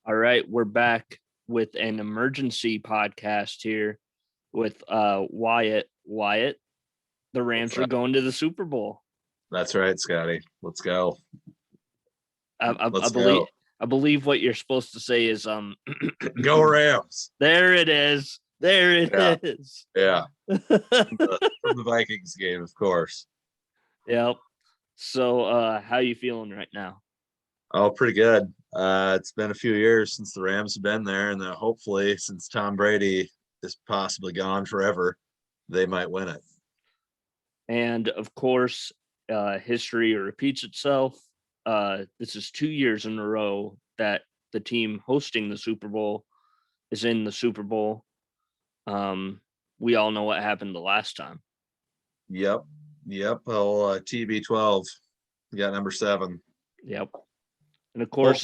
All right, we're back with an emergency podcast here with Wyatt. Wyatt, the What's Rams are up? going to the Super Bowl. That's right, Scotty. Let's go. I Let's believe go. I believe what you're supposed to say is Go Rams. there it is. There Yeah, it is. yeah. From the Vikings game, of course. Yep. So how you feeling right now? Oh, pretty good. It's been a few years since the Rams have been there, and hopefully, since Tom Brady is possibly gone forever, they might win it. And of course, history repeats itself. This is 2 years in a row that the team hosting the Super Bowl is in the Super Bowl. We all know what happened the last time. Yep, yep. Oh, TB12. You got number 7. Yep. And of course,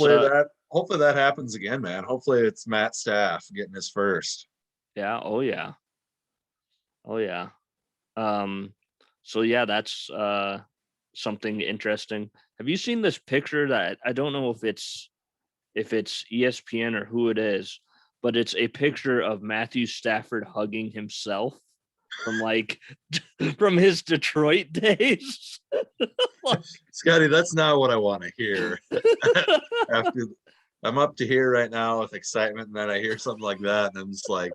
Hopefully that happens again, man. Hopefully it's Matt Staff getting his first. yeah, oh yeah. Oh yeah. Um, so yeah, that's something interesting. Have you seen this picture that I don't know if it's ESPN or who it is, but it's a picture of Matthew Stafford hugging himself from from his Detroit days. Scotty, that's not what I want to hear. After I'm up to here right now with excitement, and then I hear something like that, and I'm just like,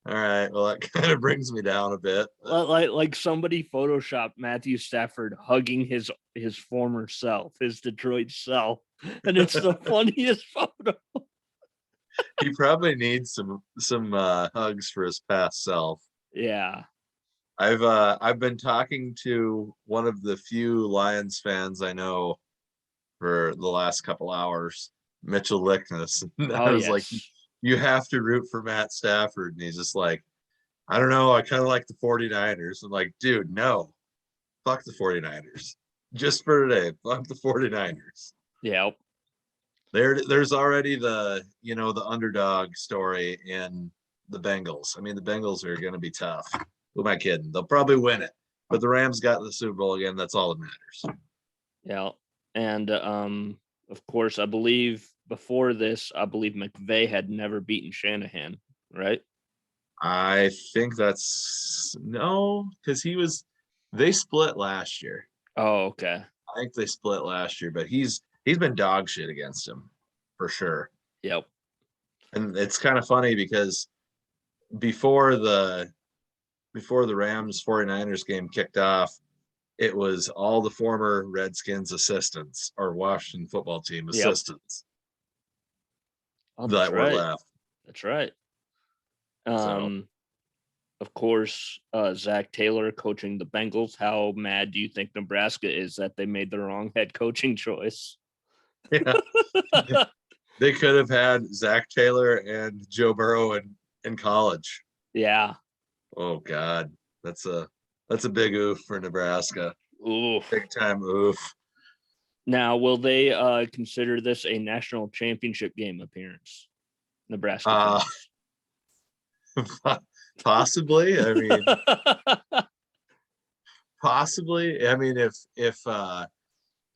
all right, well, that kind of brings me down a bit. like somebody photoshopped Matthew Stafford hugging his former self, his Detroit self, and it's the funniest photo. He probably needs some hugs for his past self. Yeah. I've been talking to one of the few Lions fans I know for the last couple hours, Mitchell Lickness. And Oh I was like, yes. you have to root for Matt Stafford. And he's just like, I don't know. I kind of like the 49ers. I'm like, dude, no, fuck the 49ers. Just for today, fuck the 49ers. Yep. There's already the underdog story in the Bengals. I mean, the Bengals are going to be tough. Who am I kidding? They'll probably win it, but the Rams got the Super Bowl again. That's all that matters. Yeah. And of course, I believe before this, I believe McVay had never beaten Shanahan, right? I think that's no, because they split last year. Oh, okay. I think they split last year, but he's been dog shit against him for sure. Yep. And it's kind of funny because before the before the Rams 49ers game kicked off, it was all the former Redskins assistants or Washington football team Yep. assistants Oh, that's that were right. left. That's right. So Um, of course, Zach Taylor coaching the Bengals. How mad do you think Nebraska is that they made the wrong head coaching choice? yeah, they could have had Zach Taylor and Joe Burrow in college. Yeah. Oh God, that's a big oof for Nebraska. Ooh. Big time oof. Now, will they consider this a national championship game appearance? Nebraska Uh fans. possibly. I mean, possibly. I mean, if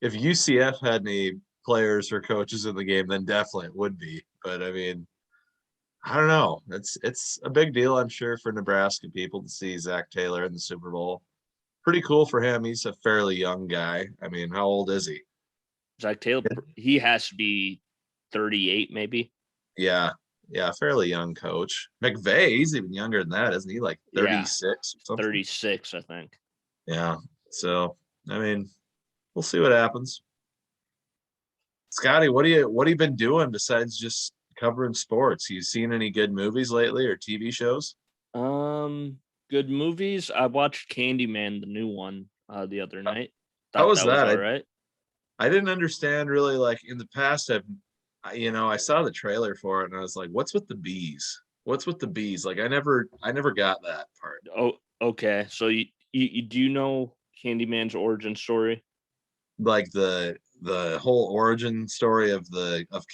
UCF had any players or coaches in the game, then definitely it would be. But I mean, I don't know. It's a big deal, I'm sure, for Nebraska people to see Zach Taylor in the Super Bowl. Pretty cool for him. He's a fairly young guy. I mean, how old is he? Zach Taylor, he has to be 38, maybe. Yeah, yeah, fairly young coach. McVay, he's even younger than that, isn't he? Like Yeah, 36 or something. 36, I think. Yeah. So I mean, we'll see what happens. Scotty, what have you been doing besides just covering sports? You seen any good movies lately or TV shows? Um, Good movies. I watched Candyman, the new one, the other night. How Thought was that was that? all I right. I didn't understand really. Like in the past, I saw the trailer for it and I was like, what's with the bees? What's with the bees? Like I never got that part. Oh, okay. So you do you know Candyman's origin story? Like the whole origin story of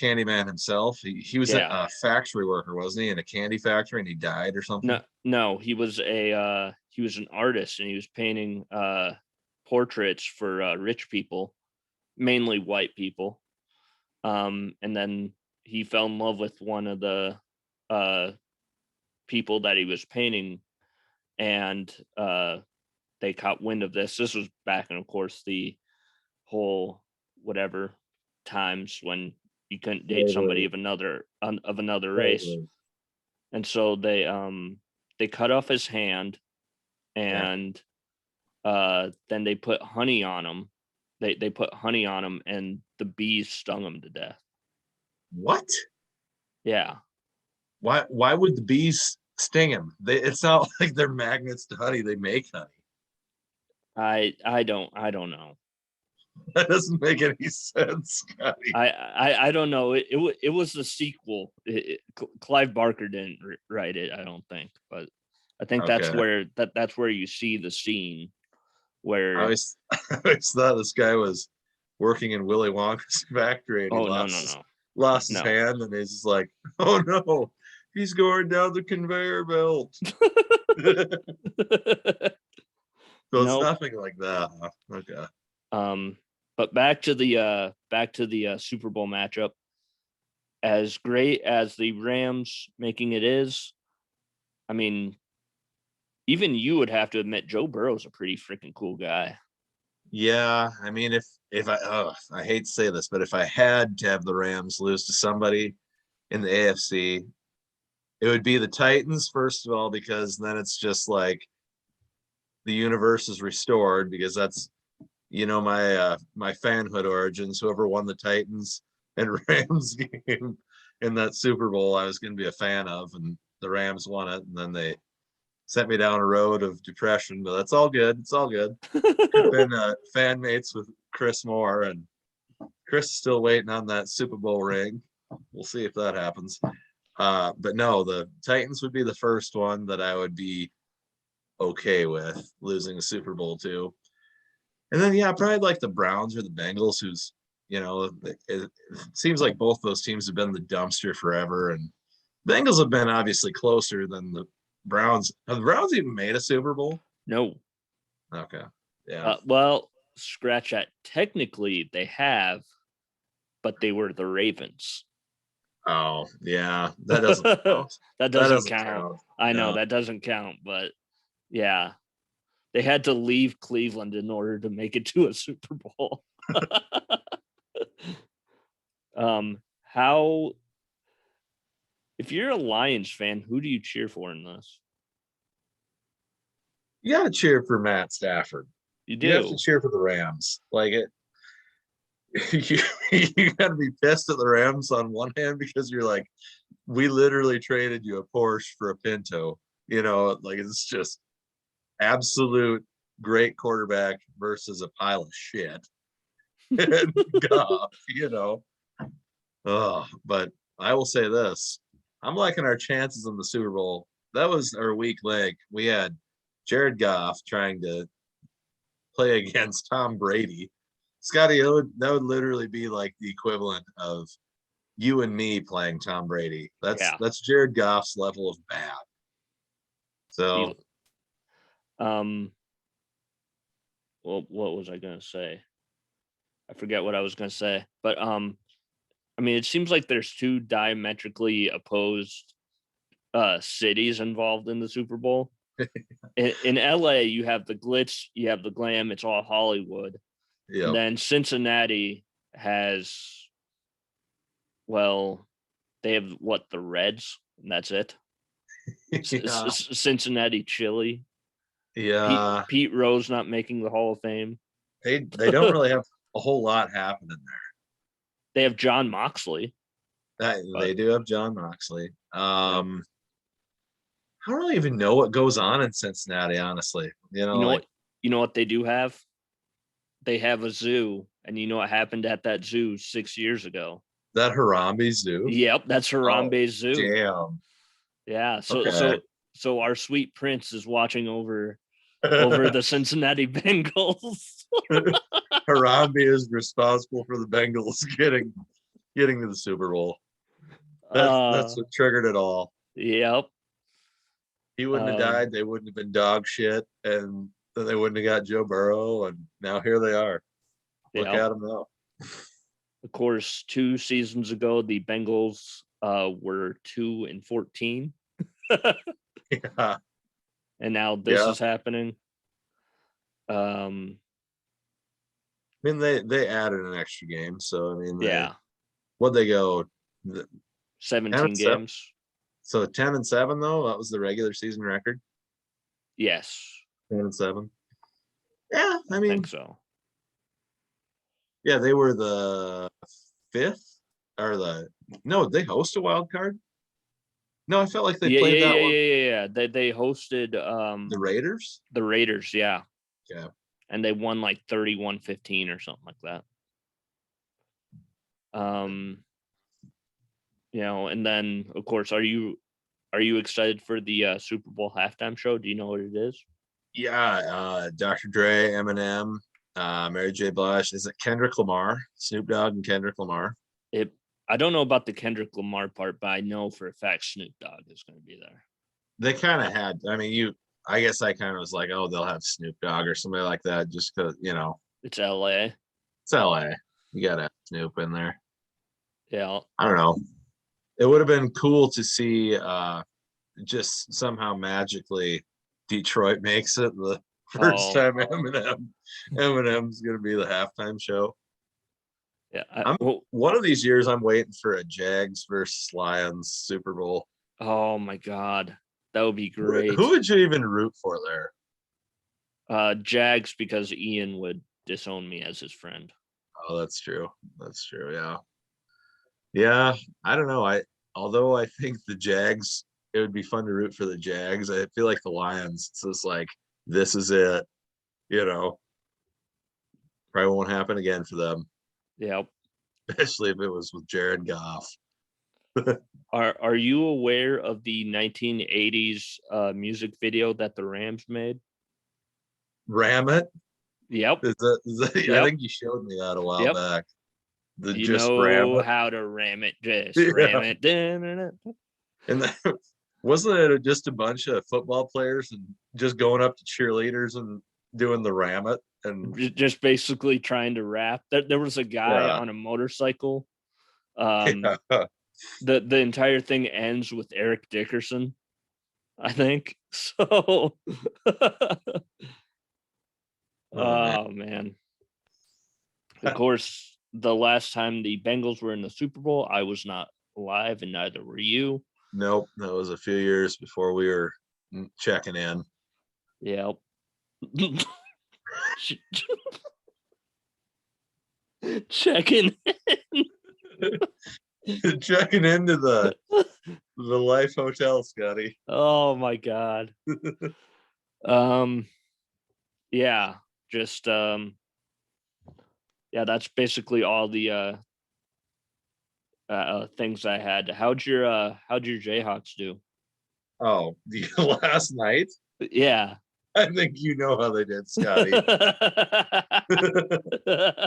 Candyman himself. He was Yeah. a factory worker, wasn't he, in a candy factory, and he died or No, something. no, he was an artist and he was painting portraits for rich people, mainly white people. And then he fell in love with one of the people that he was painting, and they caught wind of this. This was back in, of course, the whole whatever times when you couldn't date somebody Totally. of another race, Totally. and so they cut off his hand, Yeah. and then they put honey on him. They put honey on him, and the bees stung him to death. What? Yeah, Why would the bees sting him? It's not like they're magnets to honey. They make honey. I don't know. That doesn't make any sense, Scotty. I don't know. It was the sequel. Clive Barker didn't write it, I don't think, but I think Okay. that's where you see the scene I where. always, I always thought this guy was working in Willy Wonka's factory and he Oh, no, no, no, lost his no. hand and he's just like, oh no, he's going down the conveyor belt. So it's Nope. nothing like that. Huh? Okay. But back to the Super Bowl matchup. As great as the Rams making it is, I mean, even you would have to admit Joe Burrow's a pretty freaking cool guy. Yeah, I mean, if I hate to say this, but if I had to have the Rams lose to somebody in the AFC, it would be the Titans, first of all, because then it's just like the universe is restored because that's my fanhood origins. Whoever won the Titans and Rams game in that Super Bowl, I was going to be a fan of, and the Rams won it, and then they sent me down a road of depression. But that's all good. It's all good. Could have been fan mates with Chris Moore, and Chris is still waiting on that Super Bowl ring. We'll see if that happens. But no, the Titans would be the first one that I would be okay with losing a Super Bowl to. And then, yeah, probably like the Browns or the Bengals, who's, it seems like both those teams have been the dumpster forever. And Bengals have been obviously closer than the Browns. Have the Browns even made a Super Bowl? No. Okay. Yeah. Well, scratch that. Technically, they have, but they were the Ravens. Oh, yeah. That doesn't count. That That doesn't doesn't count. count. I know No. that doesn't count, but yeah, they had to leave Cleveland in order to make it to a Super Bowl. How, if you're a Lions fan, who do you cheer for in this? You got to cheer for Matt Stafford. You You have to do. cheer for the Rams. Like it, you got to be pissed at the Rams on one hand because you're like, we literally traded you a Porsche for a Pinto. Like it's just absolute great quarterback versus a pile of shit. And Goff. But I will say this. I'm liking our chances in the Super Bowl. That was our weak leg. We had Jared Goff trying to play against Tom Brady. Scotty, that would literally be like the equivalent of you and me playing Tom Brady. Yeah. That's Jared Goff's level of bad. So, Well, what was I gonna say? I forget what I was gonna say. But I mean, it seems like there's two diametrically opposed cities involved in the Super Bowl. In LA, you have the glitz, you have the glam, it's all Hollywood. And yep. then Cincinnati has, well, they have what, the Reds, and that's it. Yeah. Cincinnati chili. Yeah. Pete Rose not making the Hall of Fame. They don't really have a whole lot happening there. They have John Moxley. They do have John Moxley. Yeah. I don't really even know what goes on in Cincinnati, honestly. You know what? You know what they do have? They have a zoo, and you know what happened at that zoo 6 years ago? That Harambe Zoo. Yep, that's Oh, Harambe Zoo. damn. Yeah, Okay. so our sweet prince is watching over the Cincinnati Bengals. Harambe is responsible for the Bengals getting to the Super Bowl. That's what triggered it all. Yep. He wouldn't have died. They wouldn't have been dog shit, and then they wouldn't have got Joe Burrow, and now here they are. Look Yep. at them now. Of course, 2 seasons ago, the Bengals were 2-14, Yeah. and now this Yeah. is happening. Um, I mean, they added an extra game, so I mean, yeah, what'd they go? 10 17 and 7. games. So 10-7 though, that was the regular season record. Yes, 10-7. Yeah, I I mean, think so. yeah, they were the fifth or no, they host a wild card. No, I felt like they Yeah, yeah, played that yeah, one. yeah, yeah, yeah. They hosted The Raiders. the Raiders, yeah, Yeah. and they won like 31-15 or something like that. And then of course, are you excited for the Super Bowl halftime show? Do you know what it is? Yeah, Dr. Dre, Eminem, Mary J. Blige. Is it Kendrick Lamar? Snoop Dogg and Kendrick Lamar. It I don't know about the Kendrick Lamar part, but I know for a fact Snoop Dogg is going to be there. They kind of had. I mean, I guess I kind of was like, oh, they'll have Snoop Dogg or somebody like that, just because It's LA. it's LA. You gotta have Snoop in there. Yeah. I don't know. It would have been cool to see just somehow magically Detroit makes it the first Oh, time Eminem's gonna be the halftime show. yeah. I'm one of these years I'm waiting for a Jags versus Lions Super Bowl. Oh my God, that would be Who great. would you even root for there? Jags, because Ian would disown me as his friend. Oh, that's true. That's true. Yeah. Yeah. I don't know. Although I think the Jags, it would be fun to root for the Jags. I feel like the Lions, it's just like this is it, you know. Probably won't happen again for them, Yep. especially if it was with Jared Goff. Are you aware of the 1980s music video that the Rams made? Ram it. Yep. I Yep. think you showed me that a while Yep. back. The You just ram know it. how to ram it, just ram Yeah. it. And that, wasn't it just a bunch of football players and just going up to cheerleaders and doing the ram it? And Just basically trying to rap. There was a guy yeah. on a motorcycle. Um, Yeah. the entire thing ends with Eric Dickerson, I think. So, Oh man. oh man. Of course, the last time the Bengals were in the Super Bowl, I was not alive, and neither were you. Nope. That was a few years before we were checking in. Yep. Checking. Checking into the Life Hotel, Scotty. Oh my God. Um. Yeah. Just Yeah. That's basically all the things I had. How'd your Jayhawks do? Oh, the last night. Yeah. I think you know how they did, Scotty.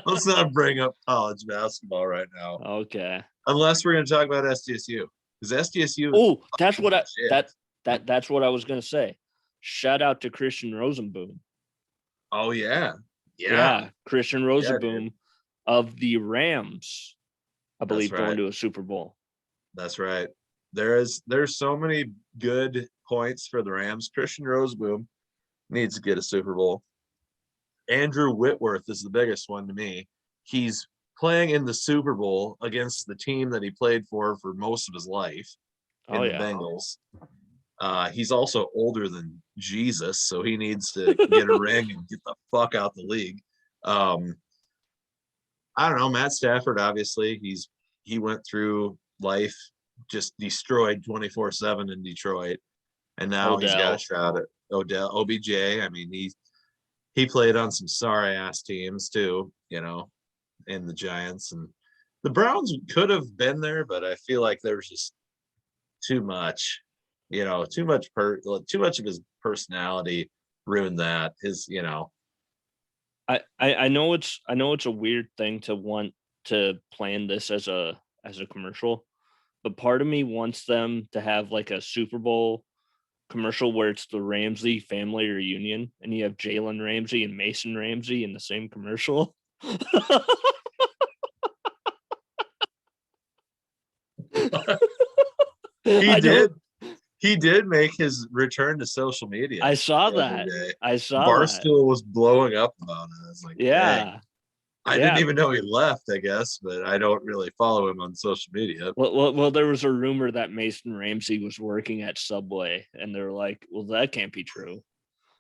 Let's not bring up college basketball right now, Okay. unless we're going to talk about SDSU, because SDSU is Oh, that's what I shit. that's what I was gonna say. Shout out to Christian Rosenboom. Oh yeah, Yeah, Christian yeah, dude. Rosenboom of the Rams, I That's believe, going right. to a Super Bowl. That's right. There's so many good points for the Rams. Christian Roseboom needs to get a Super Bowl. Andrew Whitworth is the biggest one to me. He's playing in the Super Bowl against the team that he played for most of his life Oh in the yeah. Bengals. He's also older than Jesus, so he needs to get a ring and get the fuck out the league. I don't know. Matt Stafford, obviously, he went through life just destroyed 24/7 in Detroit, and now he's got a Odell. shot at OBJ. I mean, he played on some sorry ass teams too, in the Giants, and the Browns could have been there, but I feel like there was just too much, too much of his personality ruined that. I know it's a weird thing to want to plan this as a commercial, but part of me wants them to have like a Super Bowl commercial where it's the Ramsey family reunion and you have Jalen Ramsey and Mason Ramsey in the same commercial. He I did. don't. He did make his return to social media I saw the other that. day. I saw that. Barstool was blowing up about it. I was like, dang. Yeah. I didn't Yeah. even know he left, I guess, but I don't really follow him on social media. Well, there was a rumor that Mason Ramsey was working at Subway, and they're like, "Well, that can't be true."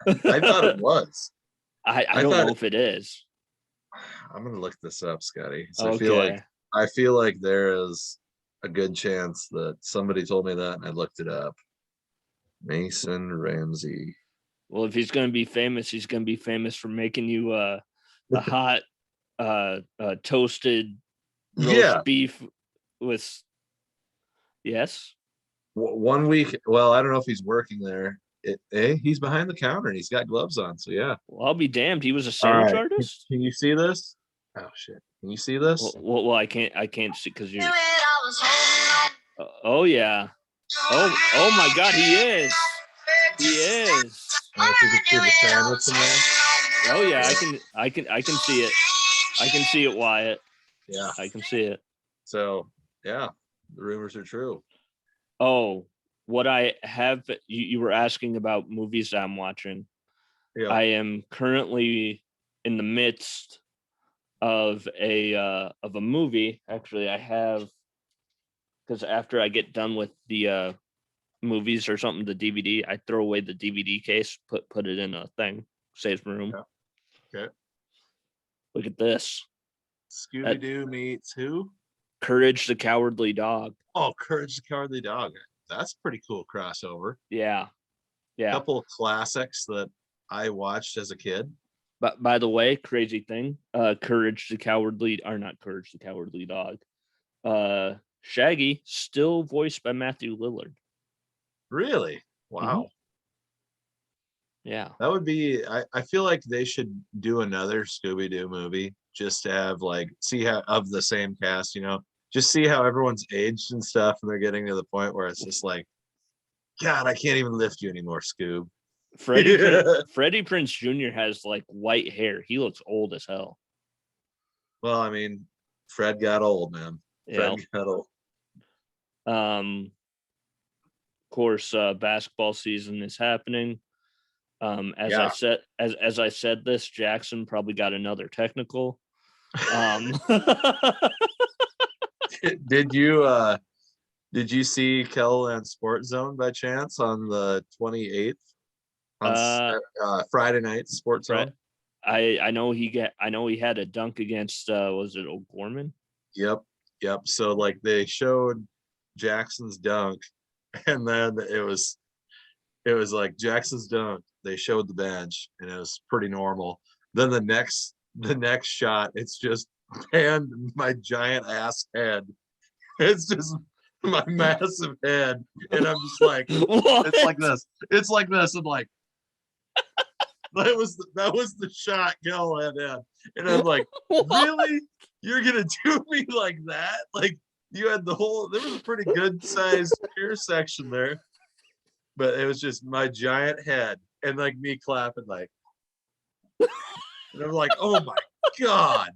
I thought it was. I I don't thought know if it is. I'm gonna look this up, Scotty. So Okay. I feel like there is a good chance that somebody told me that and I looked it up. Mason Ramsey. Well, if he's going to be famous, he's going to be famous for making you a hot toasted roast Yeah. beef with. Yes. 1 week. Well, I don't know if he's working there. He's behind the counter and he's got gloves on. So yeah. Well, I'll be damned. He was a All sandwich right. artist. Can you see this? Oh shit. Can you see this? Well, I can't see because you're. Oh yeah. Oh my God, he is. He is. I think it's the sandwich in there. Oh yeah, I can see it. I can see it, Wyatt. Yeah. I can see it. So yeah, the rumors are true. Oh, what I have you were asking about movies that I'm watching. Yeah. I am currently in the midst of a movie. Actually, I have, because after I get done with the movies or something, the DVD, I throw away the DVD case, put it in a thing, saves room. Yeah. Okay. Look at this. Scooby-Doo meets who? Courage the Cowardly Dog. Oh, Courage the Cowardly Dog. That's a pretty cool crossover. Yeah. A couple of classics that I watched as a kid. But by the way, crazy thing, Courage the Cowardly, or not Courage the Cowardly Dog. Shaggy, still voiced by Matthew Lillard. Really? Wow. Mm-hmm. Yeah. That would be, I feel like they should do another Scooby-Doo movie just to have like, see how, of the same cast, you know, just see how everyone's aged and stuff. And they're getting to the point where it's just like, God, I can't even lift you anymore, Scoob. Freddie Prinze Jr. has like white hair. He looks old as hell. Well, I mean, Fred got old, man. Fred got old. Of course, basketball season is happening. As I said this, Jackson probably got another technical. Did you see Kettleland Sports Zone by chance on the 28th on Friday night Sports Zone? I know he had a dunk against was it O'Gorman? Yep. So like they showed Jackson's dunk, and then it was like Jackson's dunk. They showed the bench, and it was pretty normal. Then the next shot, it's just panned my giant ass head. It's just my massive head, and I'm just like, it's like this. It's like this. I'm like, that was the shot Kel had in, and I'm like, really? You're gonna do me like that? Like you had there was a pretty good sized ear section there, but it was just my giant head and like me clapping like, and I'm like, oh my God.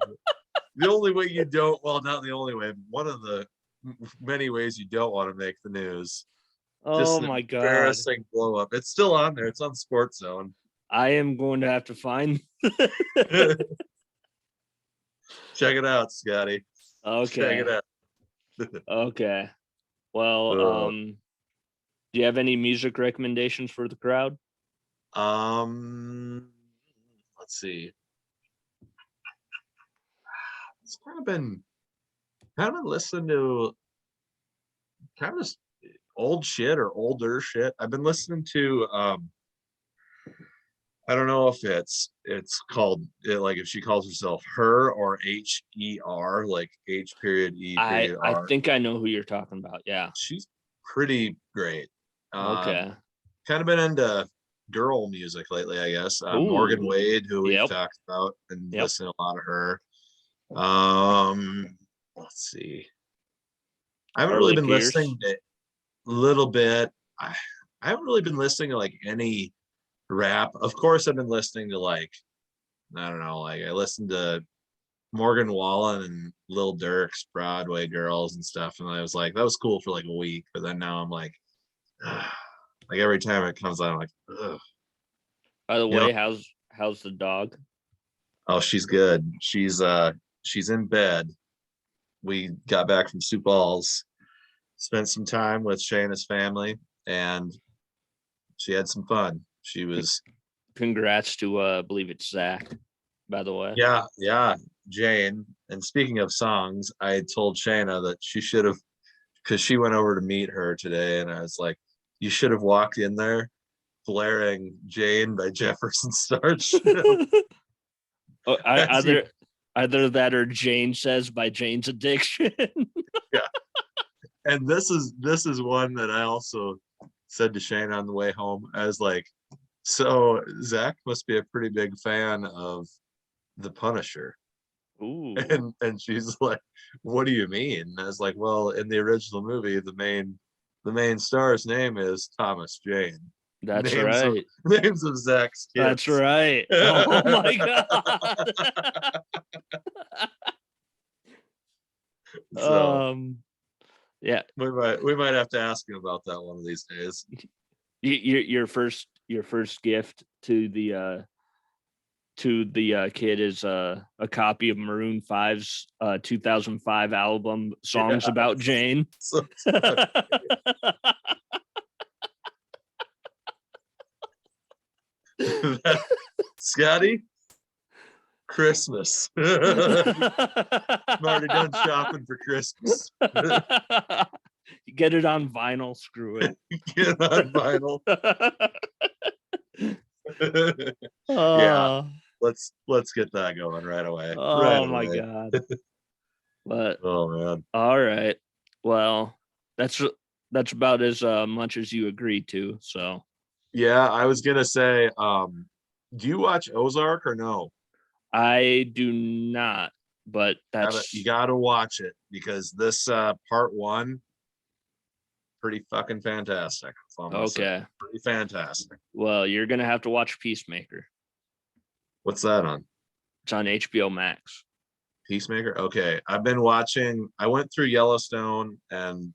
The only way you don't, well, not the only way, one of the many ways you don't want to make the news. Oh my God. Embarrassing blow up. It's still on there. It's on Sports Zone. I am going to have to find. Check it out, Scotty. Okay. Check it out. Okay. Well, do you have any music recommendations for the crowd? Let's see. It's kind of been listening to kind of just old shit or older shit. I've been listening to I don't know if it's called like if she calls herself Her or HER, like H period E period R. I think I know who you're talking about. Yeah. She's pretty great. Okay. Kind of been into girl music lately, I guess. Morgan Wade, who we've talked about, and listened to a lot of her. Let's see. I haven't really been listening to a little bit. I haven't really been listening to like any rap. Of course, I've been listening to like, I don't know, like I listened to Morgan Wallen and Lil Durk's Broadway Girls and stuff, and I was like, that was cool for like a week, but then now I'm like, ugh. Like every time it comes on, I'm like, ugh. By the You know, way, how's the dog? oh, she's good. She's in bed. We got back from Sioux Falls, spent some time with Shayna's family, and she had some fun. She was, Congrats to I believe it's Zach, by the way. yeah, Jane. And speaking of songs, I told Shayna that she should have, because she went over to meet her today, and I was like, you should have walked in there blaring Jane by Jefferson Starship. Oh, either that or Jane Says by Jane's Addiction. Yeah. And this is one that I also said to Shane on the way home. I was like, so Zach must be a pretty big fan of The Punisher. Ooh, And she's like, what do you mean? And I was like, well, in the original movie, the main star's name is Thomas Jane. that's Names of right. names of Zach's kids. That's right. Oh my god. So Yeah. we might have to ask him about that one of these days. Your first gift to the kid is a copy of Maroon 5's 2005 album Songs Yeah. About Jane. So, Scotty, Christmas. I'm already done shopping for Christmas. Get it on vinyl, screw it. Get on vinyl. Yeah. Let's get that going right away. Oh Right my away. god. But Oh man. all right. Well, that's about as much as you agreed to. So Yeah, I was gonna say, do you watch Ozark or no? I do not, but You gotta watch it because this part one, pretty fucking fantastic. okay. Pretty fantastic. Well, you're gonna have to watch Peacemaker. What's that on? It's on HBO Max. Peacemaker? Okay. I went through Yellowstone and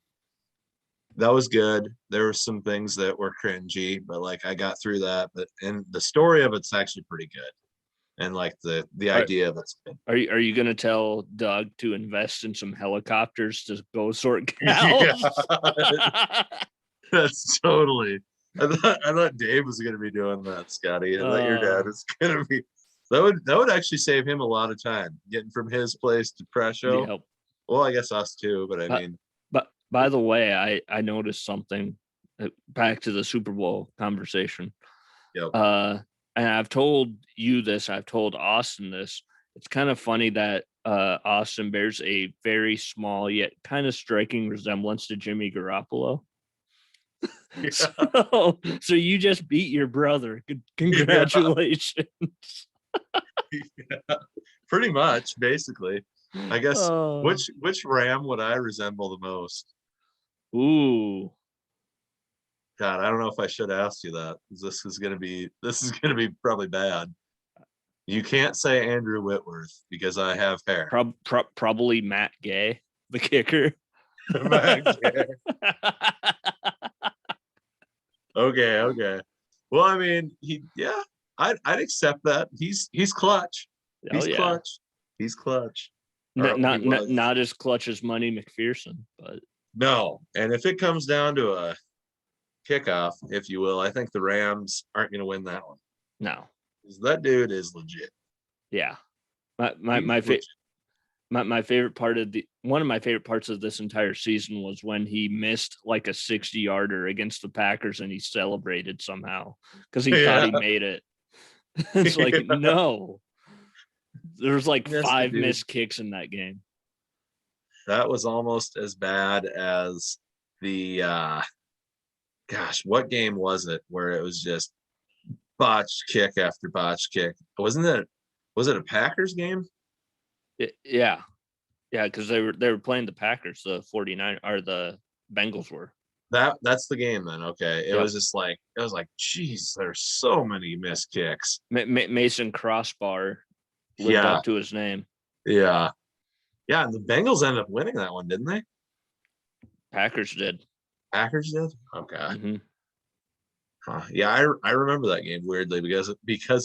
that was good. There were some things that were cringy, but like I got through that. But and the story of it's actually pretty good. And like the Are, idea of it's good. are you gonna tell Doug to invest in some helicopters to go sort Yeah, cows? that's totally. I thought Dave was gonna be doing that, Scotty. I thought your dad was gonna be that would actually save him a lot of time getting from his place to Presho. Yep. Well, I guess us too, but I mean, But by the way, I noticed something back to the Super Bowl conversation. yep. And I've told you this, I've told Austin this. It's kind of funny that Austin bears a very small yet kind of striking resemblance to Jimmy Garoppolo. Yeah. So you just beat your brother. Congratulations. Yeah, pretty much, basically. I guess Oh. which Ram would I resemble the most? Ooh. God, I don't know if I should ask you that. This is gonna be probably bad. You can't say Andrew Whitworth because I have hair. Probably Matt Gay, the kicker. Okay. Well, I mean, I'd accept that. He's clutch. He's clutch. He's clutch. Not as clutch as Money McPherson, but no. And if it comes down to a kickoff, if you will, I think the Rams aren't going to win that one. no. That dude is legit. Yeah. My favorite part of one of my favorite parts of this entire season was when he missed like a 60-yarder against the Packers and he celebrated somehow because he thought he made it. It's like, no. There's like five missed kicks in that game. That was almost as bad as the what game was it where it was just botched kick after botched kick? Was it a Packers game? Yeah, because they were playing the Packers, the 49 or the Bengals were. That's the game then. Okay, it was just like geez, there's so many missed kicks. Mason Crossbar lived up to his name. Yeah. Yeah, and the Bengals ended up winning that one, didn't they? Packers did. Packers did? Okay. Hmm. Huh. Yeah, I remember that game weirdly because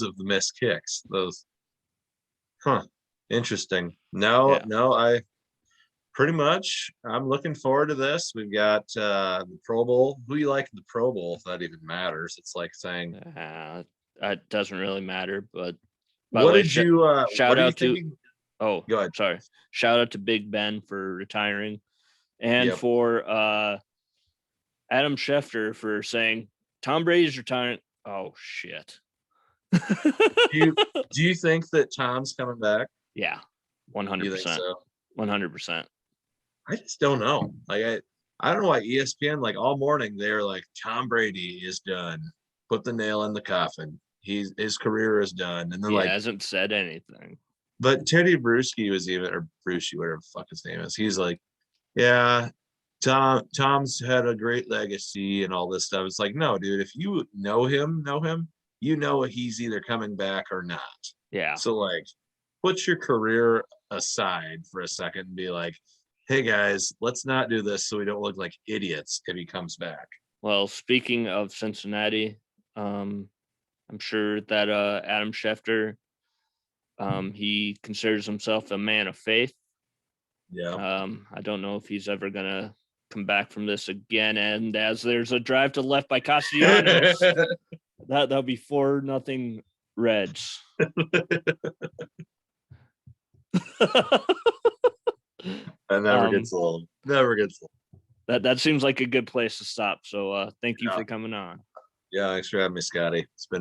of the missed kicks. Those interesting. No, Yeah. no, I pretty much I'm looking forward to this. We've got the Pro Bowl. Who you like in the Pro Bowl, if that even matters? It's like saying It doesn't really matter. But by the what way, did you what shout are you out to thinking? oh, Go ahead. sorry. Shout out to Big Ben for retiring, and Yep. for Adam Schefter for saying Tom Brady's retiring. Oh shit. Do you think that Tom's coming back? Yeah, You think 100%. so? 100%. I just don't know. Like I don't know why ESPN like all morning they're like Tom Brady is done. Put the nail in the coffin. His career is done. And then He like, hasn't said anything. but Teddy Bruschi was even or Bruschi, whatever the fuck his name is. He's like, yeah, Tom's had a great legacy and all this stuff. It's like, no, dude, if you know him, you know he's either coming back or not. Yeah. So like put your career aside for a second and be like, hey guys, let's not do this so we don't look like idiots if he comes back. Well, speaking of Cincinnati, I'm sure that Adam Schefter, he considers himself a man of faith. Yeah. I don't know if he's ever gonna come back from this again. And as there's a drive to the left by Castellanos, that'll be 4-0 Reds. That never gets old. Never gets old. That seems like a good place to stop. So thank you Yeah. for coming on. Yeah, thanks for having me, Scotty. It's been